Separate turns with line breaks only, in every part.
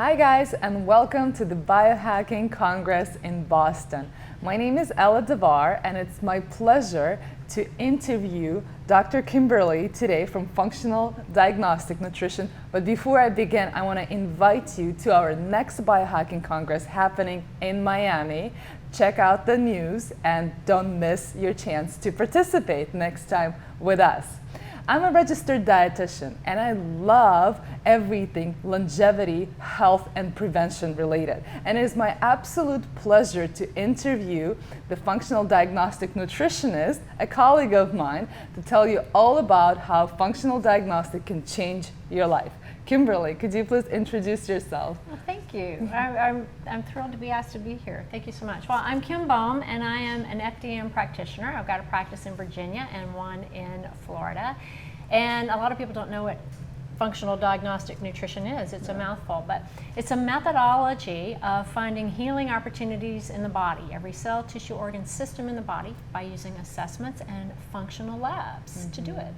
Hi guys, and welcome to the Biohacking Congress in Boston. My name is Ella Davar, and it's my pleasure to interview Dr. Kimberly today from Functional Diagnostic Nutrition. But before I begin, I want to invite you to our next Biohacking Congress happening in Miami. Check out the news and don't miss your chance to participate next time with us. I'm a registered dietitian and I love everything longevity, health, and prevention related. And it is my absolute pleasure to interview the functional diagnostic nutritionist, a colleague of mine, to tell you all about how functional diagnostic can change your life. Kimberly, could you please introduce yourself?
Well, thank you. I'm thrilled to be asked to be here. Thank you so much. Well, I'm Kim Boehm, and I am an FDM practitioner. I've got a practice in Virginia and one in Florida. And a lot of people don't know what functional diagnostic nutrition is. It's a mouthful, but it's a methodology of finding healing opportunities in the body, every cell, tissue, organ, system in the body, by using assessments and functional labs to do it.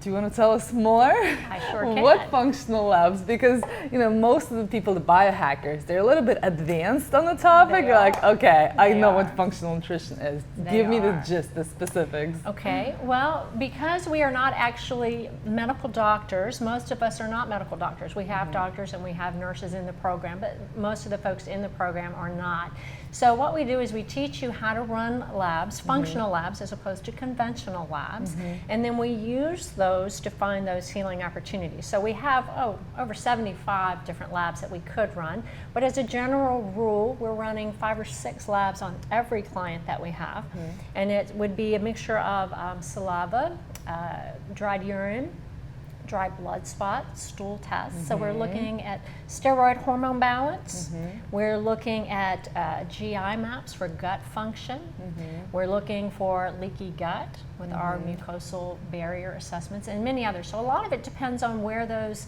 Do you want to tell us more?
I sure can.
What functional labs? Because most of the people, the biohackers, they're a little bit advanced on the topic. They're like, okay, I know what functional nutrition is. Give me the gist, the specifics.
Okay, well, because we are not actually medical doctors, most of us are not medical doctors. We have doctors and we have nurses in the program, but most of the folks in the program are not. So what we do is we teach you how to run labs, functional labs, as opposed to conventional labs, and then we use those to find those healing opportunities. So we have over 75 different labs that we could run, but as a general rule, we're running 5 or 6 labs on every client that we have, and it would be a mixture of saliva, dried urine, dry blood spots, stool tests. So we're looking at steroid hormone balance. We're looking at GI maps for gut function. We're looking for leaky gut with our mucosal barrier assessments and many others. So a lot of it depends on where those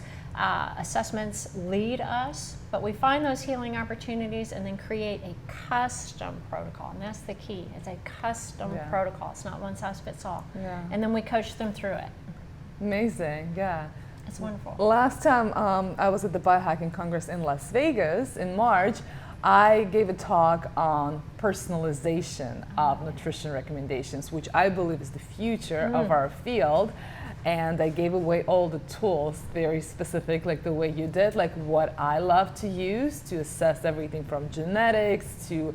assessments lead us, but we find those healing opportunities and then create a custom protocol, and that's the key. It's a custom protocol. It's not one size fits all. And then we coach them through it.
Amazing, yeah.
It's wonderful.
Last time I was at the Biohacking Congress in Las Vegas in March, I gave a talk on personalization of nutrition recommendations, which I believe is the future of our field. And I gave away all the tools, very specific, like the way you did, like what I love to use to assess everything from genetics to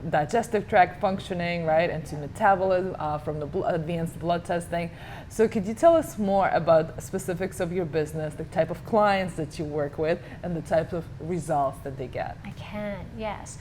digestive tract functioning, right, and to metabolism from the advanced blood testing. So could you tell us more about specifics of your business, the type of clients that you work with, and the type of results that they get?
I can, yes.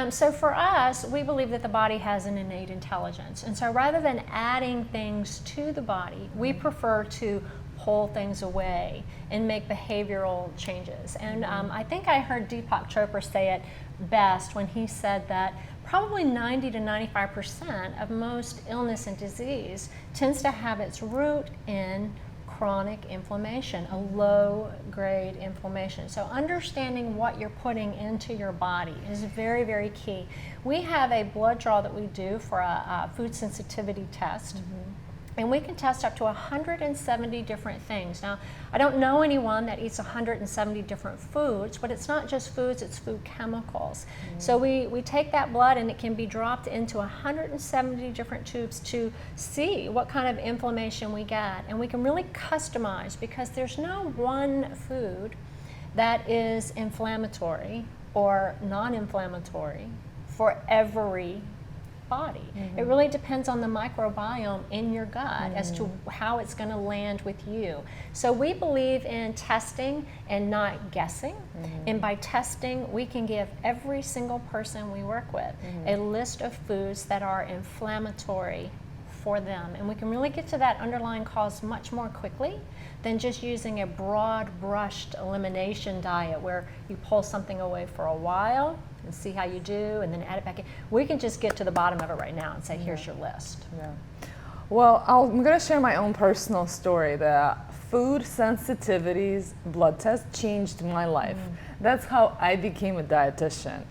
So for us, we believe that the body has an innate intelligence. And so rather than adding things to the body, we prefer to pull things away and make behavioral changes. And I think I heard Deepak Chopra say it best when he said that probably 90 to 95% of most illness and disease tends to have its root in chronic inflammation, a low-grade inflammation. So understanding what you're putting into your body is very, very key. We have a blood draw that we do for a food sensitivity test. And we can test up to 170 different things. Now, I don't know anyone that eats 170 different foods, but it's not just foods, it's food chemicals. So we take that blood and it can be dropped into 170 different tubes to see what kind of inflammation we get. And we can really customize, because there's no one food that is inflammatory or non-inflammatory for every body. It really depends on the microbiome in your gut as to how it's going to land with you. So we believe in testing and not guessing. And by testing, we can give every single person we work with a list of foods that are inflammatory for them. And we can really get to that underlying cause much more quickly than just using a broad brushed elimination diet where you pull something away for a while and see how you do and then add it back in. We can just get to the bottom of it right now and say, here's your list.
Well, I'm going to share my own personal story. The food sensitivities blood test changed my life. That's how I became a dietitian.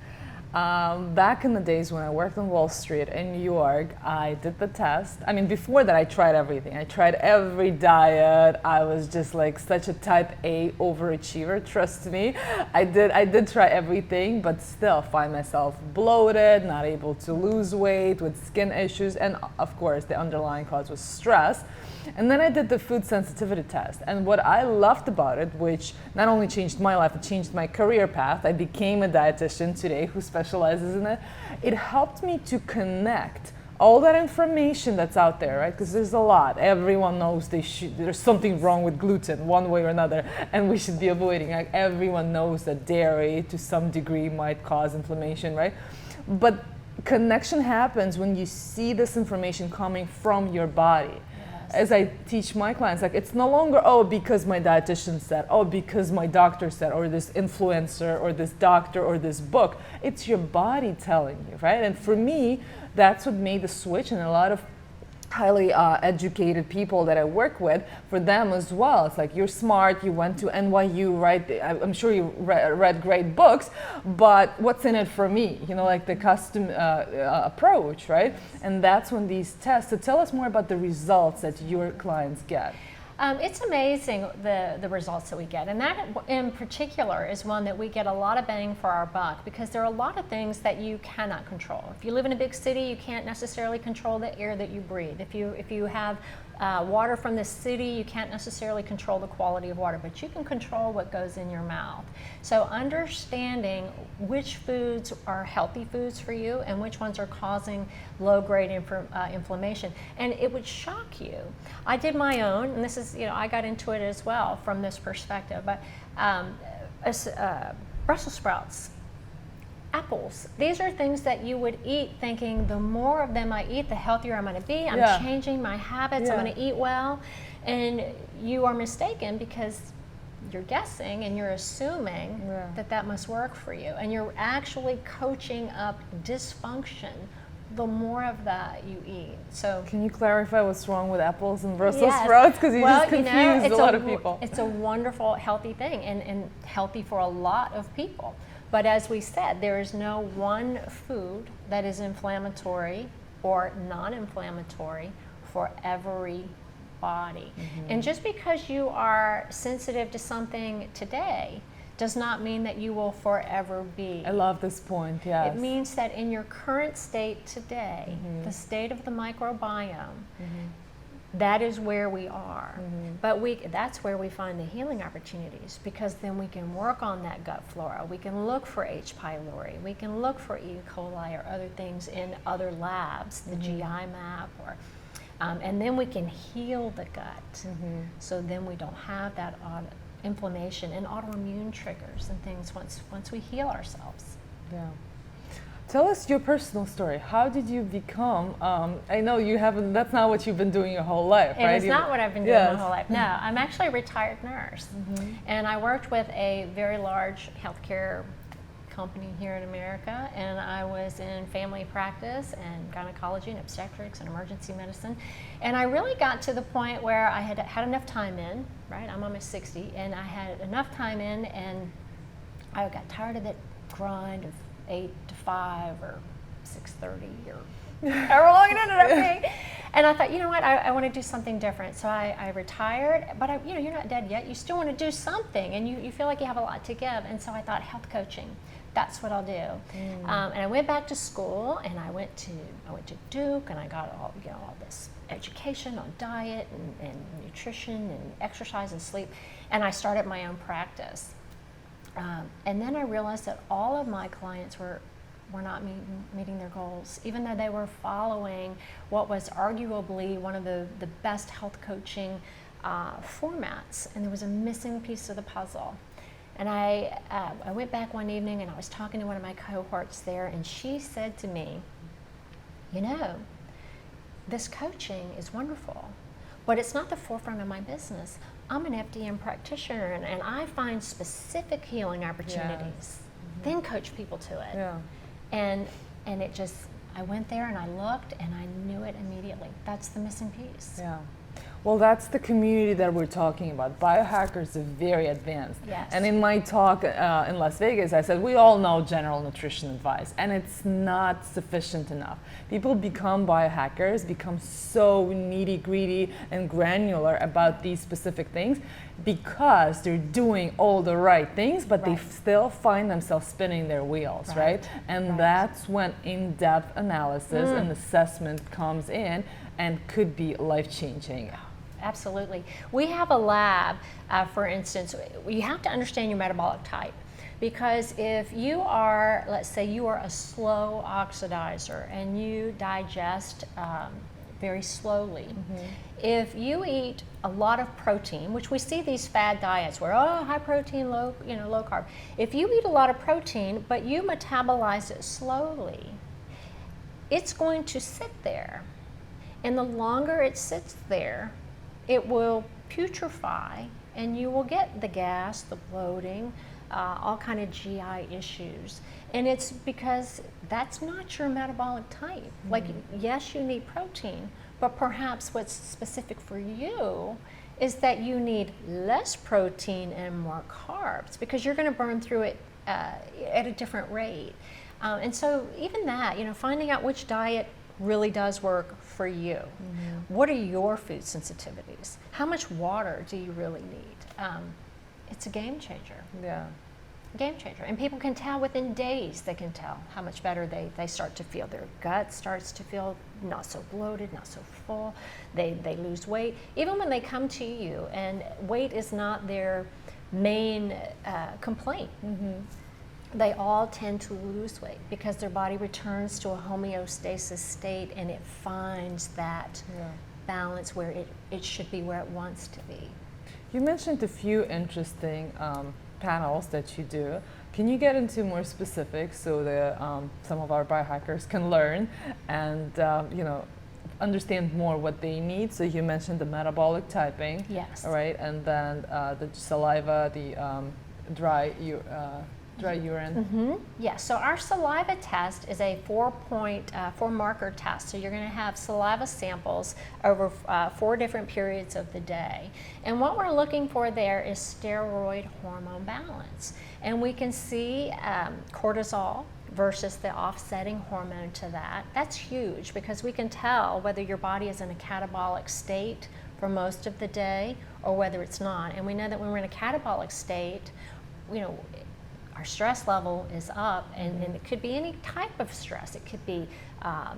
Back in the days when I worked on Wall Street in New York, I did the test. I mean, before that, I tried everything. I tried every diet. I was just like such a type A overachiever, trust me. I did try everything, but still find myself bloated, not able to lose weight, with skin issues, and of course, the underlying cause was stress. And then I did the food sensitivity test. And what I loved about it, which not only changed my life, it changed my career path. I became a dietitian today who specializes in it. It helped me to connect all that information that's out there, right? Because there's a lot. Everyone knows there's something wrong with gluten one way or another, and we should be avoiding. Like, everyone knows that dairy to some degree might cause inflammation, right? But connection happens when you see this information coming from your body. As I teach my clients, like, it's no longer, oh, because my dietitian said, oh, because my doctor said, or this influencer, or this doctor, or this book. It's your body telling you, right? And for me, that's what made the switch, and a lot of highly educated people that I work with, for them as well. It's like, you're smart, you went to NYU, right? I'm sure you read great books, but what's in it for me? You know, like the custom approach, right? And that's when these tests, so tell us more about the results that your clients get.
It's amazing the results that we get, and that in particular is one that we get a lot of bang for our buck, because there are a lot of things that you cannot control. If you live in a big city, you can't necessarily control the air that you breathe. If you have water from the city, you can't necessarily control the quality of water, but you can control what goes in your mouth. So understanding which foods are healthy foods for you and which ones are causing low-grade inflammation. And it would shock you. I did my own, and this is, I got into it as well from this perspective, but Brussels sprouts, apples. These are things that you would eat thinking, the more of them I eat, the healthier I'm going to be. I'm changing my habits. I'm going to eat well. And you are mistaken, because you're guessing and you're assuming that must work for you. And you're actually coaching up dysfunction the more of that you eat. So
can you clarify what's wrong with apples and Brussels sprouts? Because you just confused a lot of people.
It's a wonderful, healthy thing, and healthy for a lot of people. But as we said, there is no one food that is inflammatory or non-inflammatory for every body. Mm-hmm. And just because you are sensitive to something today does not mean that you will forever be.
I love this point, yes.
It means that in your current state today, the state of the microbiome, that is where we are. But that's where we find the healing opportunities, because then we can work on that gut flora. We can look for H. pylori. We can look for E. coli or other things in other labs, the GI map, or and then we can heal the gut. So then we don't have that inflammation and autoimmune triggers and things once we heal ourselves.
Yeah. Tell us your personal story. How did you become, I know you haven't, that's not what you've been doing your whole life, right?
It's not what I've been doing my whole life. No, I'm actually a retired nurse. And I worked with a very large healthcare company here in America, and I was in family practice and gynecology and obstetrics and emergency medicine. And I really got to the point where I had enough time in, right? I'm almost 60, and I had enough time in, and I got tired of that grind of 8 to 5 or 6:30 or however long it ended up being. And I thought, you know what, I want to do something different. So I retired, but you're not dead yet. You still want to do something, and you feel like you have a lot to give. And so I thought, health coaching, that's what I'll do. And I went back to school, and I went to Duke, and I got all this education on diet and nutrition and exercise and sleep. And I started my own practice. And then I realized that all of my clients were not meeting their goals, even though they were following what was arguably one of the best health coaching formats, and there was a missing piece of the puzzle. And I went back one evening, and I was talking to one of my cohorts there, and she said to me, this coaching is wonderful, but it's not the forefront of my business. I'm an FDM practitioner, and I find specific healing opportunities, then coach people to it.
Yeah.
And it just, I went there and I looked, and I knew it immediately. That's the missing piece.
Yeah. Well, that's the community that we're talking about. Biohackers are very advanced.
Yes.
And in my talk in Las Vegas, I said, we all know general nutrition advice, and it's not sufficient enough. People become biohackers, become so nitty-gritty and granular about these specific things because they're doing all the right things, but they still find themselves spinning their wheels, right? And that's when in-depth analysis and assessment comes in and could be life-changing.
Absolutely. We have a lab, for instance, you have to understand your metabolic type. Because if you are, let's say you are a slow oxidizer and you digest very slowly, if you eat a lot of protein, which we see these fad diets where, oh, high protein, low carb. If you eat a lot of protein, but you metabolize it slowly, it's going to sit there. And the longer it sits there, it will putrefy and you will get the gas, the bloating, all kind of GI issues. And it's because that's not your metabolic type. Like, yes, you need protein, but perhaps what's specific for you is that you need less protein and more carbs because you're going to burn through it at a different rate. And so even that, finding out which diet really does work for you. What are your food sensitivities? How much water do you really need? It's a game changer.
Yeah.
Game changer. And people can tell within days, they can tell how much better they start to feel. Their gut starts to feel not so bloated, not so full. They lose weight. Even when they come to you and weight is not their main complaint. They all tend to lose weight because their body returns to a homeostasis state and it finds that balance where it should be, where it wants to be.
You mentioned a few interesting panels that you do. Can you get into more specifics so that some of our biohackers can learn and understand more what they need? So you mentioned the metabolic typing,
yes,
all right, and then the saliva, the dry urine.
Yes, so our saliva test is a 4 marker test. So you're going to have saliva samples over 4 different periods of the day. And what we're looking for there is steroid hormone balance. And we can see cortisol versus the offsetting hormone to that. That's huge because we can tell whether your body is in a catabolic state for most of the day or whether it's not. And we know that when we're in a catabolic state, our stress level is up, and it could be any type of stress. It could be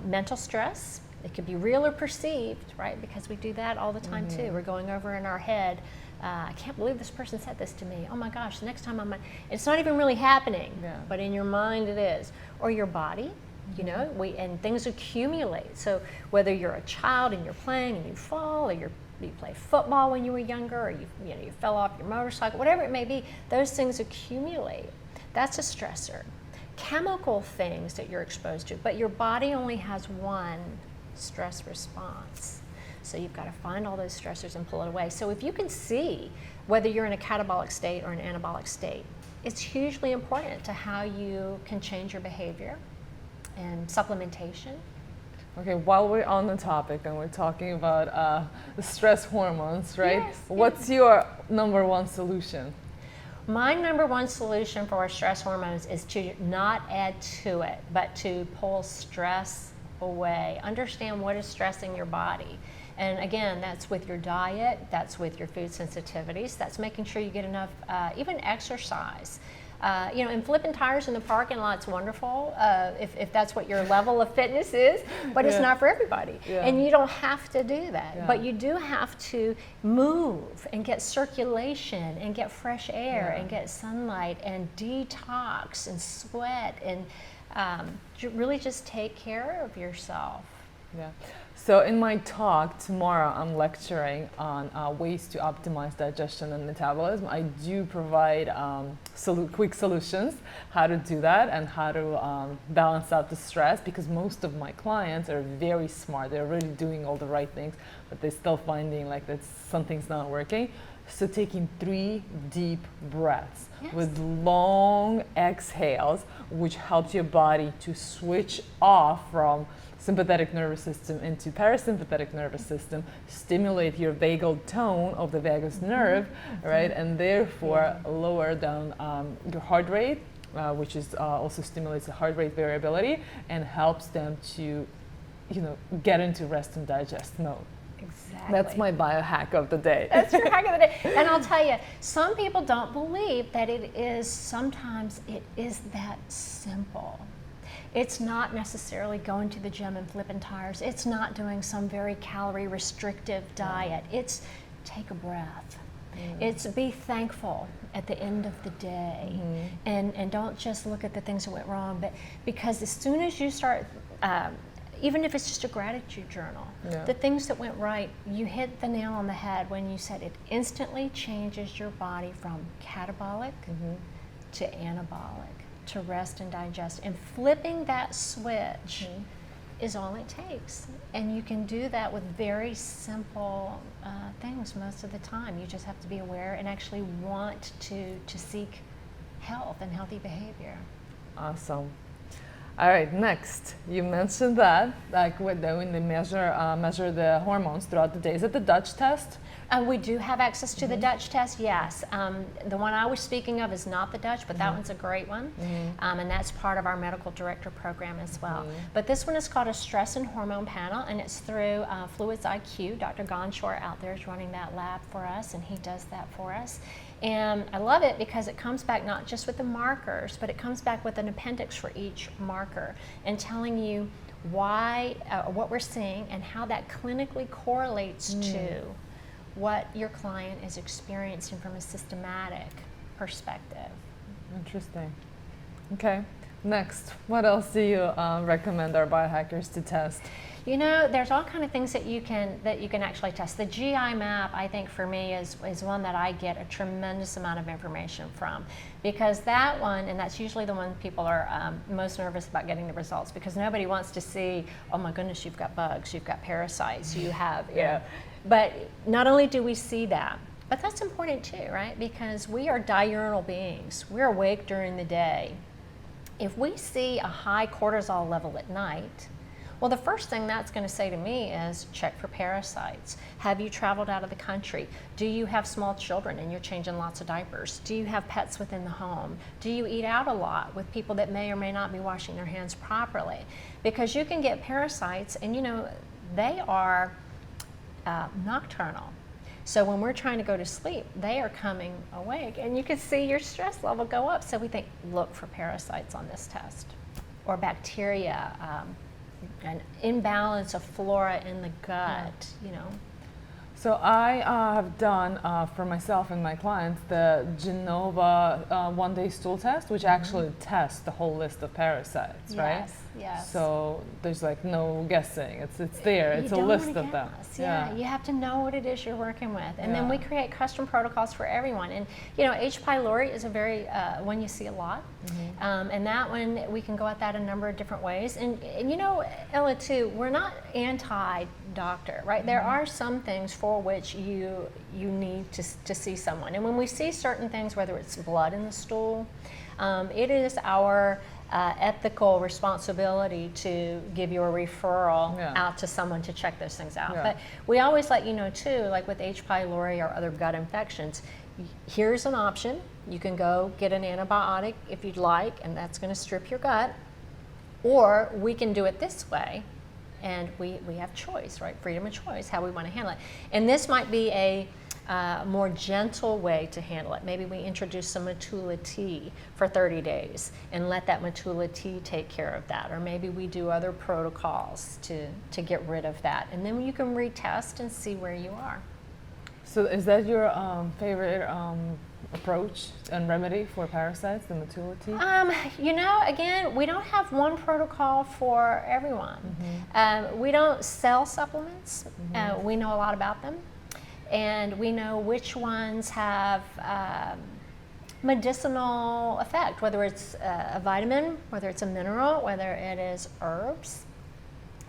mental stress. It could be real or perceived, right? Because we do that all the time too. We're going over in our head, I can't believe this person said this to me. Oh my gosh, the next time it's not even really happening, but in your mind it is. Or your body, and things accumulate. So whether you're a child and you're playing and you fall, or you played football when you were younger, or you fell off your motorcycle, whatever it may be, those things accumulate. That's a stressor. Chemical things that you're exposed to, but your body only has one stress response. So you've got to find all those stressors and pull it away. So if you can see whether you're in a catabolic state or an anabolic state, it's hugely important to how you can change your behavior and supplementation.
Okay, while we're on the topic and we're talking about the stress hormones, right?
Yes,
What's your number one solution?
My number one solution for our stress hormones is to not add to it, but to pull stress away. Understand what is stressing your body. And again, that's with your diet, that's with your food sensitivities, that's making sure you get enough, even exercise. And flipping tires in the parking lot's wonderful if that's what your level of fitness is, but it's not for everybody. And you don't have to do that. But you do have to move and get circulation and get fresh air and get sunlight and detox and sweat and really just take care of yourself.
Yeah. So in my talk tomorrow, I'm lecturing on ways to optimize digestion and metabolism. I do provide quick solutions, how to do that and how to balance out the stress, because most of my clients are very smart. They're already doing all the right things, but they're still finding like that something's not working. So taking 3 deep breaths with long exhales, which helps your body to switch off from sympathetic nervous system into parasympathetic nervous system, stimulate your vagal tone of the vagus nerve, right, and therefore lower down your heart rate, which is also stimulates the heart rate variability and helps them to, get into rest and digest mode.
Exactly.
That's my biohack of the day.
That's your hack of the day. And I'll tell you, some people don't believe that sometimes it is that simple. It's not necessarily going to the gym and flipping tires. It's not doing some very calorie restrictive diet. It's take a breath. It's be thankful at the end of the day. And don't just look at the things that went wrong, but because as soon as you start, even if it's just a gratitude journal, the things that went right, you hit the nail on the head when you said it instantly changes your body from catabolic to anabolic, to rest and digest. And flipping that switch is all it takes. And you can do that with very simple things most of the time. You just have to be aware and actually want to seek health and healthy behavior.
Awesome. All right, next, you mentioned that, like when they measure the hormones throughout the day. Is it the Dutch test?
We do have access to the Dutch test, yes. The one I was speaking of is not the Dutch, but that one's a great one. And that's part of our medical director program as well. But this one is called a stress and hormone panel, and it's through Fluids IQ. Dr. Gonshore out there is running that lab for us, and he does that for us. And I love it because it comes back not just with the markers, but it comes back with an appendix for each marker and telling you why, what we're seeing and how that clinically correlates to what your client is experiencing from a systematic perspective.
Interesting. Okay, next, what else do you recommend our biohackers to test?
There's all kind of things that you can actually test. The GI map, I think for me, is one that I get a tremendous amount of information from, because that one, and that's usually the one people are most nervous about getting the results, because nobody wants to see, oh my goodness, you've got bugs, you've got parasites, you have, But not only do we see that, but that's important too, right? Because we are diurnal beings. We're awake during the day. If we see a high cortisol level at night, well, the first thing that's going to say to me is check for parasites. Have you traveled out of the country? Do you have small children and you're changing lots of diapers? Do you have pets within the home? Do you eat out a lot with people that may or may not be washing their hands properly? Because you can get parasites, and they are nocturnal. So when we're trying to go to sleep, they are coming awake, and you can see your stress level go up. So we think, look for parasites on this test, or bacteria, an imbalance of flora in the gut,
So I have done for myself and my clients the Genova one-day stool test, which actually tests the whole list of parasites, right?
Yes.
So there's like no guessing. It's there. It's a list of them.
Yeah, you have to know what it is you're working with, and then we create custom protocols for everyone. And H. pylori is a very one you see a lot, and that one we can go at that a number of different ways. And Ella too, we're not anti-doctor, right? There are some things for which you need to see someone, and when we see certain things, whether it's blood in the stool, it is our ethical responsibility to give you a referral out to someone to check those things out. But we always let you know too, like with H. pylori or other gut infections, here's an option. You can go get an antibiotic if you'd like, and that's going to strip your gut, or we can do it this way, and we have choice, right? Freedom of choice, how we want to handle it. And this might be a more gentle way to handle it. Maybe we introduce some Matula tea for 30 days and let that Matula tea take care of that. Or maybe we do other protocols to get rid of that. And then you can retest and see where you are.
So is that your favorite approach and remedy for parasites, the Matula tea?
Again, we don't have one protocol for everyone. We don't sell supplements. We know a lot about them. And we know which ones have medicinal effect, whether it's a vitamin, whether it's a mineral, whether it is herbs.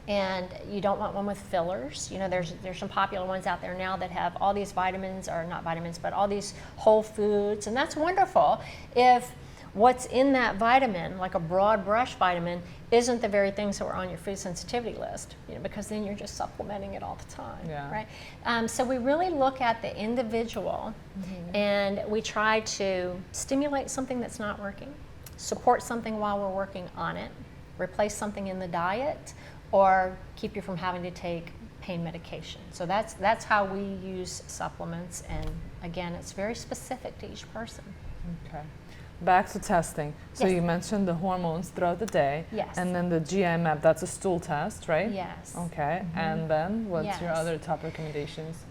And you don't want one with fillers. There's some popular ones out there now that have all these vitamins, or not vitamins, but all these whole foods, and that's wonderful if what's in that vitamin, like a broad brush vitamin, isn't the very things that were on your food sensitivity list, because then you're just supplementing it all the time, right? So we really look at the individual, and we try to stimulate something that's not working, support something while we're working on it, replace something in the diet, or keep you from having to take pain medication. So that's how we use supplements, and again, it's very specific to each person.
Okay. Back to testing. So
Yes.
you mentioned the hormones throughout the day.
Yes.
And then the GI map, that's a stool test, right?
Yes.
Okay. And then what's your
Yes.
other top recommendations?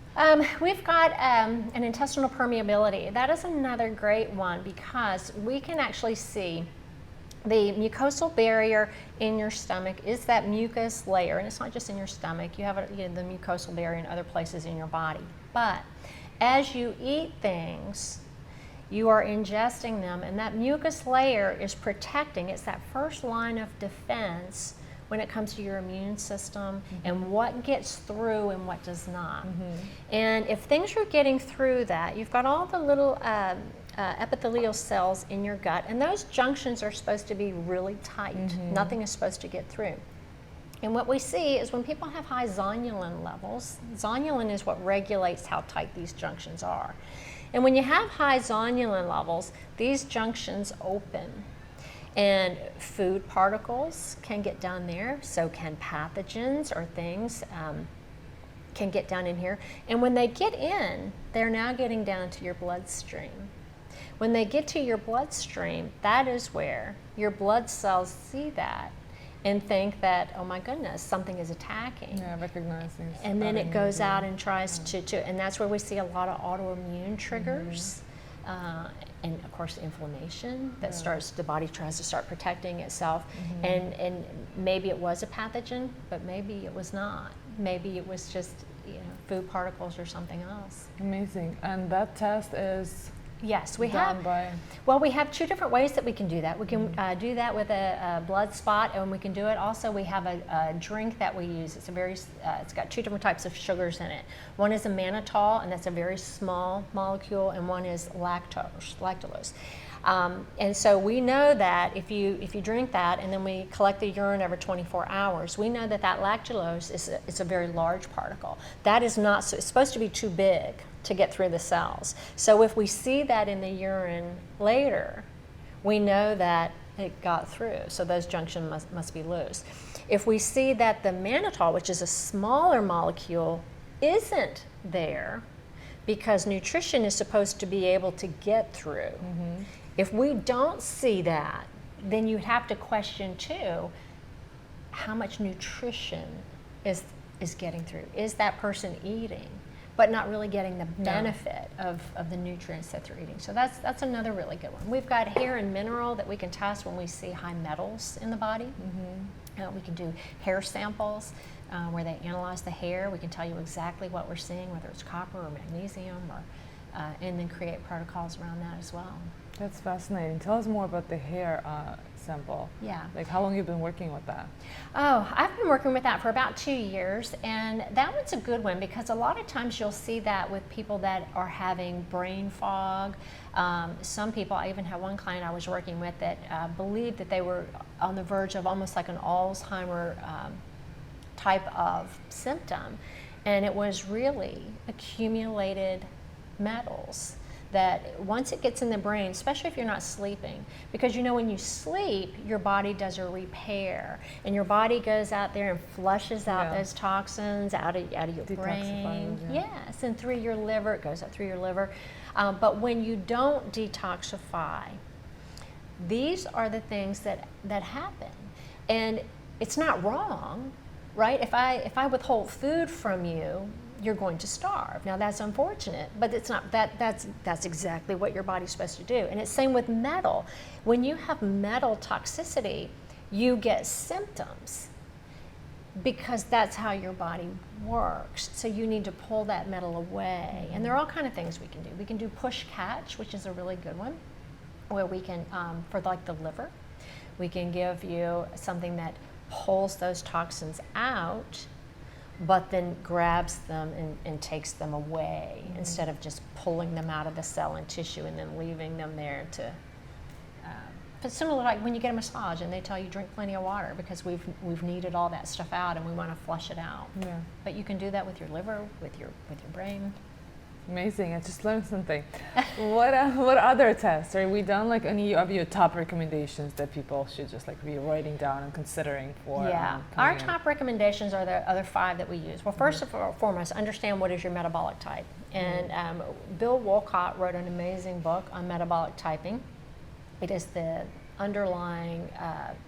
We've got an intestinal permeability. That is another great one because we can actually see the mucosal barrier in your stomach is that mucus layer, and it's not just in your stomach. You have the mucosal barrier in other places in your body. But as you eat things, you are ingesting them, and that mucus layer is protecting. It's that first line of defense when it comes to your immune system and what gets through and what does not. And if things are getting through that, you've got all the little epithelial cells in your gut, and those junctions are supposed to be really tight. Nothing is supposed to get through. And what we see is when people have high zonulin levels, zonulin is what regulates how tight these junctions are. And when you have high zonulin levels, these junctions open. And food particles can get down there, so can pathogens or things can get down in here. And when they get in, they're now getting down to your bloodstream. When they get to your bloodstream, that is where your blood cells see that and think that, oh my goodness, something is attacking.
Yeah, recognizing.
And then it goes out and tries to, and that's where we see a lot of autoimmune triggers. And of course inflammation that starts, the body tries to start protecting itself. And maybe it was a pathogen, but maybe it was not. Maybe it was just food particles or something else.
Amazing. And that test is
Yes, we
done
have.
by...
Well, we have two different ways that we can do that. We can do that with a blood spot, and we can do it. Also, we have a drink that we use. It's it's got two different types of sugars in it. One is a mannitol, and that's a very small molecule, and one is lactose. And so we know that if you drink that, and then we collect the urine every 24 hours, we know that lactulose is a very large particle. That is not, so it's supposed to be too big to get through the cells. So if we see that in the urine later, we know that it got through. So those junctions must be loose. If we see that the mannitol, which is a smaller molecule, isn't there, because nutrition is supposed to be able to get through. If we don't see that, then you'd have to question too, how much nutrition is getting through? Is that person eating, but not really getting the benefit of the nutrients that they're eating? So that's another really good one. We've got hair and mineral that we can test when we see high metals in the body. We can do hair samples where they analyze the hair. We can tell you exactly what we're seeing, whether it's copper or magnesium, or and then create protocols around that as well.
That's fascinating. Tell us more about the hair sample.
Yeah.
Like how long you've been working with that?
Oh, I've been working with that for about 2 years, and that one's a good one because a lot of times you'll see that with people that are having brain fog. Some people, I even had one client I was working with that believed that they were on the verge of almost like an Alzheimer type of symptom, and it was really accumulated metals that once it gets in the brain, especially if you're not sleeping, because when you sleep, your body does a repair, and your body goes out there and flushes out those toxins out of your brain. Yes, and through your liver, it goes out through your liver. But when you don't detoxify, these are the things that happen. And it's not wrong, right? If I withhold food from you, you're going to starve. Now that's unfortunate, but it's not that's exactly what your body's supposed to do. And it's same with metal. When you have metal toxicity, you get symptoms because that's how your body works. So you need to pull that metal away. And there are all kind of things we can do. We can do push catch, which is a really good one, where we can for like the liver, we can give you something that pulls those toxins out, but then grabs them and takes them away instead of just pulling them out of the cell and tissue and then leaving them there to similar like when you get a massage and they tell you drink plenty of water because we've kneaded all that stuff out and we want to flush it out.
Yeah.
But you can do that with your liver, with your brain.
Amazing! I just learned something. What other tests are we done? Like any of your top recommendations that people should just like be writing down and considering for?
Yeah, our top recommendations are the other 5 that we use. Well, first and foremost, understand what is your metabolic type. And Bill Wolcott wrote an amazing book on metabolic typing. It is the underlying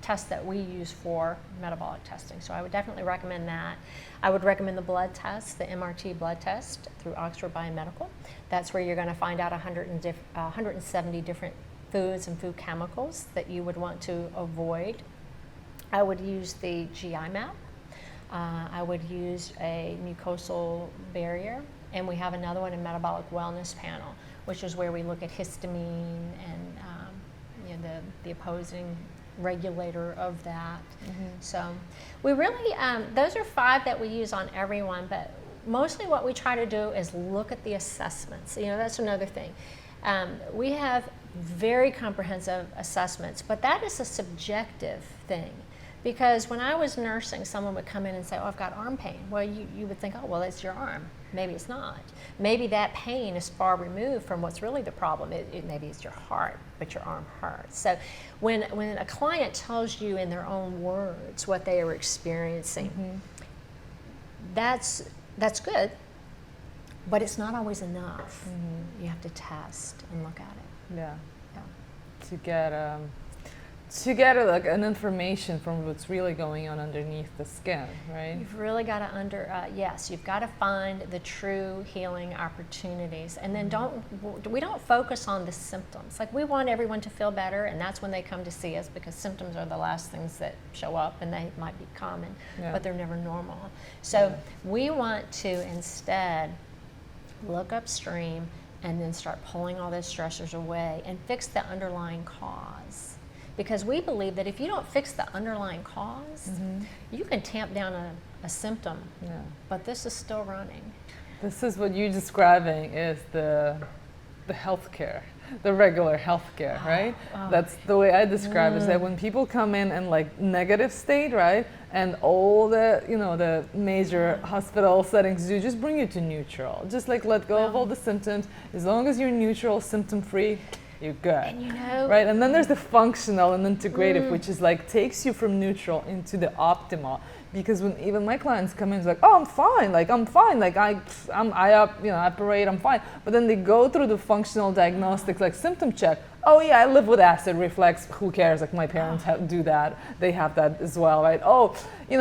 test that we use for metabolic testing. So I would definitely recommend that. I would recommend the blood test, the MRT blood test through Oxford Biomedical. That's where you're going to find out 170 different foods and food chemicals that you would want to avoid. I would use the GI map. I would use a mucosal barrier. And we have another one, a metabolic wellness panel, which is where we look at histamine and the opposing regulator of that. So we really, those are 5 that we use on everyone, but mostly what we try to do is look at the assessments. That's another thing. We have very comprehensive assessments, but that is a subjective thing. Because when I was nursing, someone would come in and say, oh, I've got arm pain. Well, you would think, oh, well, it's your arm. Maybe it's not. Maybe that pain is far removed from what's really the problem. Maybe it's your heart, but your arm hurts. So when a client tells you in their own words what they are experiencing, that's good, but it's not always enough. You have to test and look at it.
Yeah. To get like an information from what's really going on underneath the skin, right?
You've really got to you've got to find the true healing opportunities, and then we don't focus on the symptoms. Like we want everyone to feel better, and that's when they come to see us because symptoms are the last things that show up, and they might be common, but they're never normal. So we want to instead look upstream and then start pulling all those stressors away and fix the underlying cause. Because we believe that if you don't fix the underlying cause, you can tamp down a symptom, but this is still running.
This is what you're describing is the healthcare, the regular healthcare, right? That's the way I describe it, is that when people come in like negative state, right? And all the, the major hospital settings do just bring you to neutral. Just like let go of all the symptoms. As long as you're neutral, symptom free, you're good,
and
right? And then there's the functional and integrative, which is like takes you from neutral into the optimal. Because when even my clients come in, it's like, oh, I'm fine, like I operate, I'm fine. But then they go through the functional diagnostics, like symptom check. Oh yeah, I live with acid reflux. Who cares? Like my parents do that. They have that as well, right? Oh,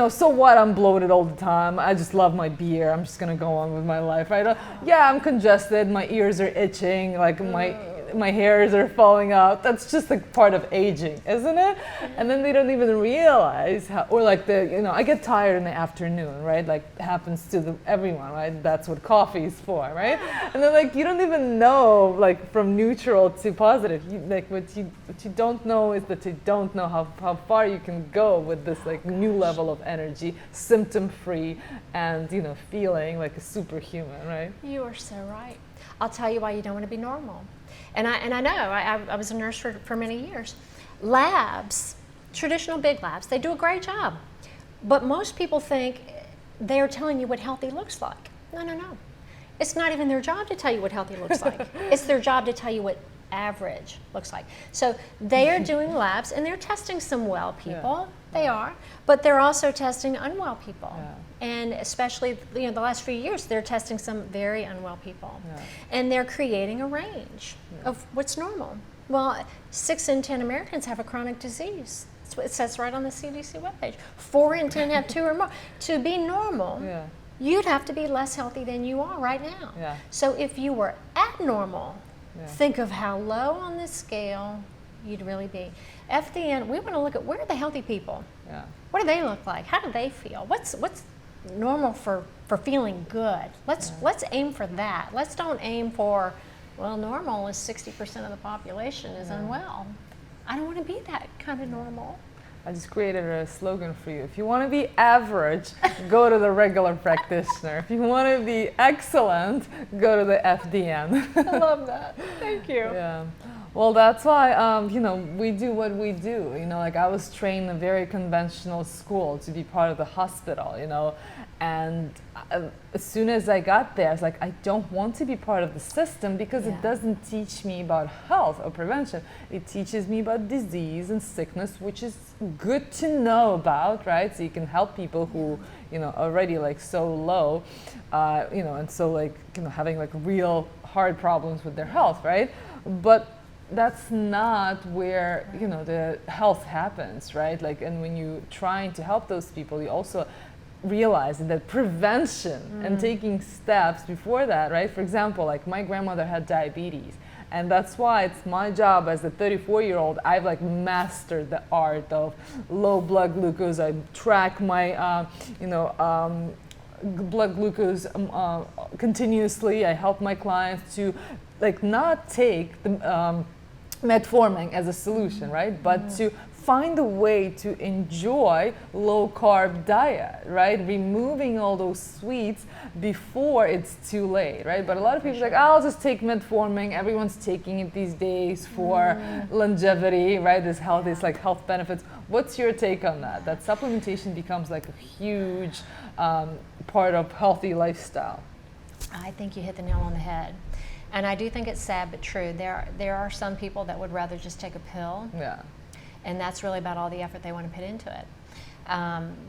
so what? I'm bloated all the time. I just love my beer. I'm just gonna go on with my life, right? Yeah, I'm congested. My ears are itching. Like my hairs are falling out. That's just like part of aging, isn't it? And then they don't even realize how, or like I get tired in the afternoon, right? Like happens to everyone, right? That's what coffee is for, right? And then like you don't even know, like from neutral to positive. What you don't know is that you don't know how far you can go with this like new level of energy, symptom free, and feeling like a superhuman, right?
You are so right. I'll tell you why you don't want to be normal. And I know, I was a nurse for many years. Labs, traditional big labs, they do a great job. But most people think they're telling you what healthy looks like. No. It's not even their job to tell you what healthy looks like. It's their job to tell you what average looks like. So they are doing labs and they're testing some well people. They are. But they're also testing unwell people. And especially the last few years, they're testing some very unwell people. And they're creating a range of what's normal. Well, 6 in 10 Americans have a chronic disease. That's what it says right on the CDC webpage. 4 in 10 have 2 or more. To be normal, you'd have to be less healthy than you are right now. So if you were abnormal, think of how low on this scale you'd really be. FDN, we want to look at where are the healthy people? What do they look like? How do they feel? What's normal for feeling good? Let's aim for that. Let's don't aim for, well, normal is 60% of the population is unwell. I don't want to be that kind of normal.
I just created a slogan for you. If you want to be average, go to the regular practitioner. If you want to be excellent, go to the FDN.
I love that. Thank you.
Well, that's why, we do what we do. Like I was trained in a very conventional school to be part of the hospital, and as soon as I got there, I was like, I don't want to be part of the system because it doesn't teach me about health or prevention. It teaches me about disease and sickness, which is good to know about, right? So you can help people who, already like so low, and so like, having like real hard problems with their health, right? But that's not where the health happens, right? Like, and when you trying to help those people, you also realize that prevention and taking steps before that, right? For example, like my grandmother had diabetes, and that's why it's my job as a 34-year-old. I've like mastered the art of low blood glucose. I track my blood glucose continuously. I help my clients to like not take the metformin as a solution, right? But to find a way to enjoy low carb diet, right? Removing all those sweets before it's too late, right? But a lot of people are like, I'll just take metformin. Everyone's taking it these days for longevity, right? This health is like health benefits. What's your take on that? That supplementation becomes like a huge part of healthy lifestyle.
I think you hit the nail on the head. And I do think it's sad but true. There are some people that would rather just take a pill.
Yeah.
And that's really about all the effort they want to put into it.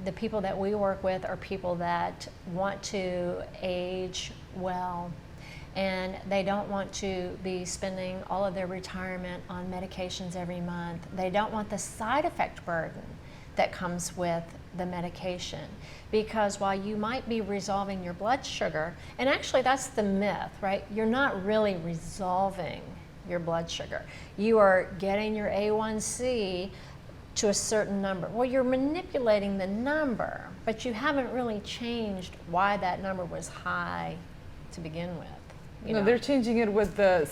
The people that we work with are people that want to age well, and they don't want to be spending all of their retirement on medications every month. They don't want the side effect burden that comes with the medication, because while you might be resolving your blood sugar, and actually that's the myth, right? You're not really resolving your blood sugar. You are getting your A1C to a certain number. Well, you're manipulating the number, but you haven't really changed why that number was high to begin with.
No, they're changing it with the,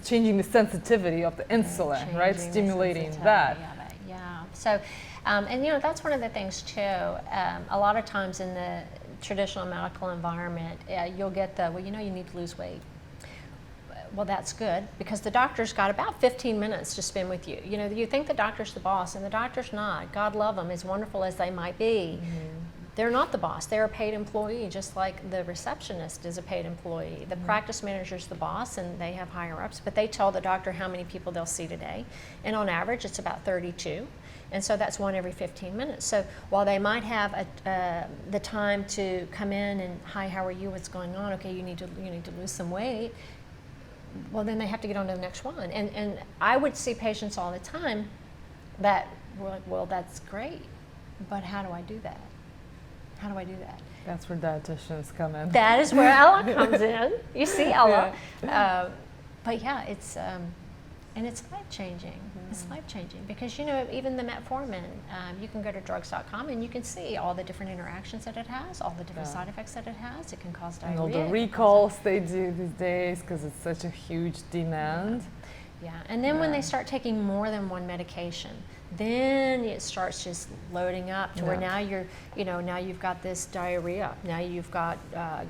changing the sensitivity of the insulin, right? Stimulating that.
Yeah. So, and that's one of the things too. A lot of times in the traditional medical environment, you'll get the, you need to lose weight. Well, that's good, because the doctor's got about 15 minutes to spend with you. You think the doctor's the boss, and the doctor's not. God love them, as wonderful as they might be. They're not the boss. They're a paid employee, just like the receptionist is a paid employee. The practice manager's the boss, and they have higher ups, but they tell the doctor how many people they'll see today. And on average, it's about 32. And so that's one every 15 minutes. So while they might have the time to come in and, hi, how are you? What's going on? Okay, you need to lose some weight. Well, then they have to get on to the next one. And I would see patients all the time that were like, well, that's great, but how do I do that? How do I do that?
That's where dietitians come in.
That is where Ella comes in. You see Ella. Yeah. But yeah, it's, and it's life-changing. It's life-changing because, even the metformin, you can go to drugs.com and you can see all the different interactions that it has, all the different side effects that it has. It can cause diarrhea.
And all the recalls they do these days because it's such a huge demand.
Yeah, and then when they start taking more than one medication, then it starts just loading up to where now now you've got this diarrhea, now you've got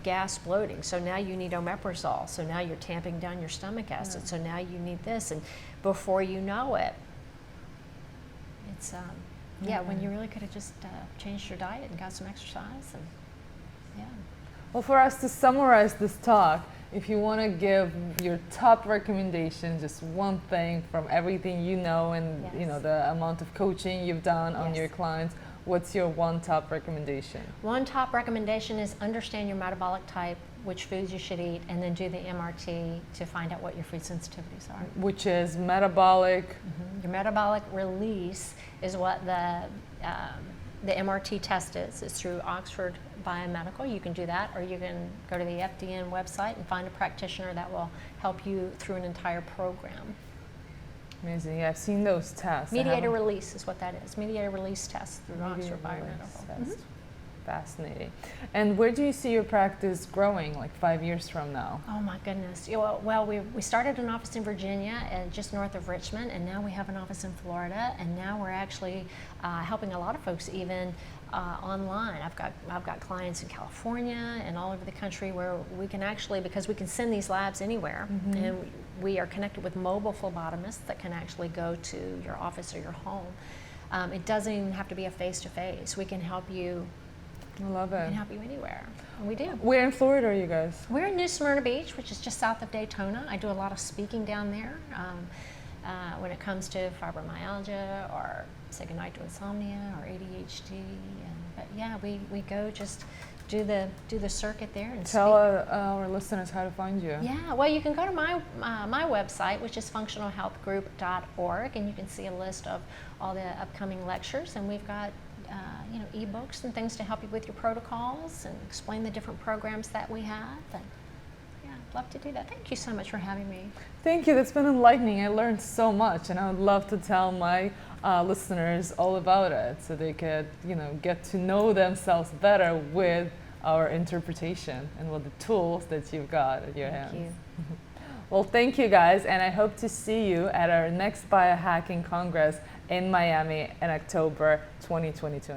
gas bloating, so now you need omeprazole, so now you're tamping down your stomach acid, so now you need this, and before you know it, it's when you really could have just changed your diet and got some exercise, and
Well, for us to summarize this talk, if you want to give your top recommendation, just one thing from everything and the amount of coaching you've done on your clients, what's your one top recommendation?
One top recommendation is understand your metabolic type, which foods you should eat, and then do the MRT to find out what your food sensitivities are.
Which is metabolic?
Your metabolic release is what the MRT test is. It's through Oxford Biomedical. You can do that, or you can go to the FDN website and find a practitioner that will help you through an entire program.
Amazing. Yeah, I've seen those tests.
Mediator release is what that is. Mediator release test through Oxford Biomedical.
Fascinating. And where do you see your practice growing, like 5 years from now?
Oh my goodness. Well, we started an office in Virginia, just north of Richmond, and now we have an office in Florida, and now we're actually helping a lot of folks even online. I've got clients in California and all over the country where we can actually, because we can send these labs anywhere, and we are connected with mobile phlebotomists that can actually go to your office or your home. It doesn't even have to be a face-to-face. We can help you.
I love it.
We can help you anywhere, and we do.
Where in Florida are you guys?
We're in New Smyrna Beach, which is just south of Daytona. I do a lot of speaking down there when it comes to fibromyalgia or say goodnight to insomnia or ADHD. But yeah, we go just do the circuit there and
tell
speak.
Our listeners how to find you.
Yeah, well, you can go to my website, which is functionalhealthgroup.org, and you can see a list of all the upcoming lectures, and we've got ebooks and things to help you with your protocols and explain the different programs that we have. And yeah, I'd love to do that. Thank you so much for having me.
Thank you. That's been enlightening. I learned so much, and I would love to tell my listeners all about it, so they could, get to know themselves better with our interpretation and with the tools that you've got at your hands.
Thank you.
Well, thank you guys, and I hope to see you at our next Biohacking Congress in Miami in October 2022.